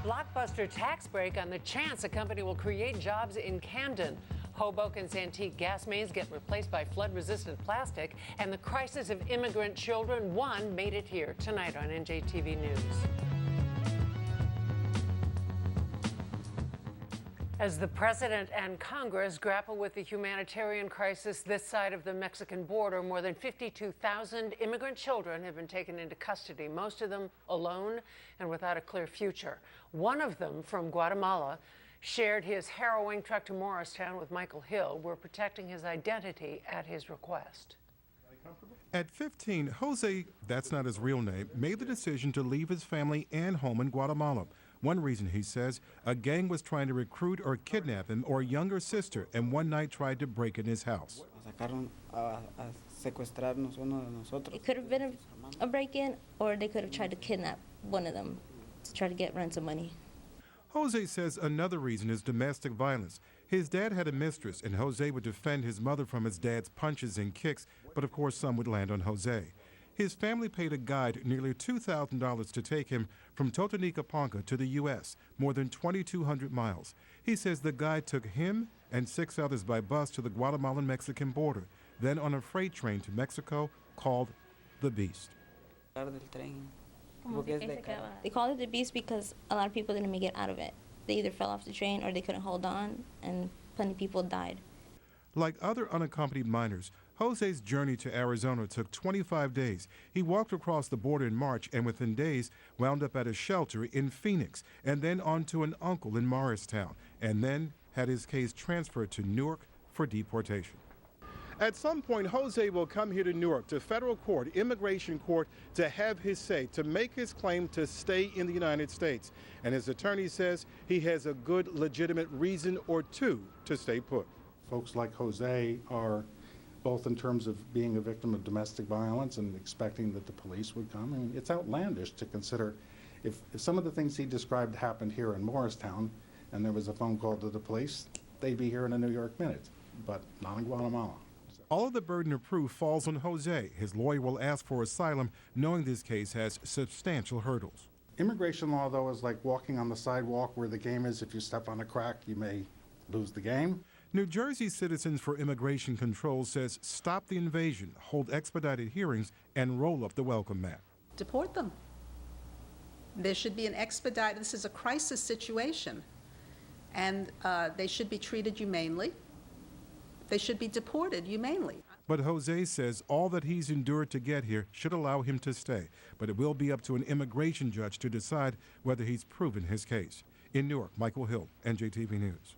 blockbuster tax break on the chance a company will create jobs in Camden. Hoboken's antique gas mains get replaced by flood-resistant plastic, and the crisis of immigrant children, one made it here. Tonight on NJTV News. As the president and Congress grapple with the humanitarian crisis this side of the Mexican border, more than 52,000 immigrant children have been taken into custody, most of them alone and without a clear future. One of them, from Guatemala, shared his harrowing trek to Morristown with Michael Hill. We're protecting his identity at his request. At 15, Jose, that's not his real name, made the decision to leave his family and home in Guatemala. One reason, he says, a gang was trying to recruit or kidnap him or a younger sister, and one night tried to break in his house. It could have been a break-in, or they could have tried to kidnap one of them to try to get ransom money. Jose says another reason is domestic violence. His dad had a mistress, and Jose would defend his mother from his dad's punches and kicks, but of course some would land on Jose. His family paid a guide nearly $2,000 to take him from Totonicapanga to the U.S., more than 2,200 miles. He says the guide took him and 6 others by bus to the Guatemalan-Mexican border, then on a freight train to Mexico called the Beast. They called it the Beast because a lot of people didn't make it out of it. They either fell off the train or they couldn't hold on, and plenty of people died. Like other unaccompanied minors, Jose's journey to Arizona took 25 days. He walked across the border in March and within days wound up at a shelter in Phoenix and then on to an uncle in Morristown, and then had his case transferred to Newark for deportation. At some point, Jose will come here to Newark, to federal court, immigration court, to have his say, to make his claim to stay in the United States. And his attorney says he has a good, legitimate reason or two to stay put. Folks like Jose are, both in terms of being a victim of domestic violence and expecting that the police would come. I mean, it's outlandish to consider if some of the things he described happened here in Morristown and there was a phone call to the police, they'd be here in a New York minute, but not in Guatemala. All of the burden of proof falls on Jose. His lawyer will ask for asylum, knowing this case has substantial hurdles. Immigration law, though, is like walking on the sidewalk where the game is. If you step on a crack, you may lose the game. New Jersey Citizens for Immigration Control says stop the invasion, hold expedited hearings, and roll up the welcome mat. Deport them. There should be an expedited, this is a crisis situation, and they should be treated humanely. They should be deported humanely. But Jose says all that he's endured to get here should allow him to stay, but it will be up to an immigration judge to decide whether he's proven his case. In Newark, Michael Hill, NJTV News.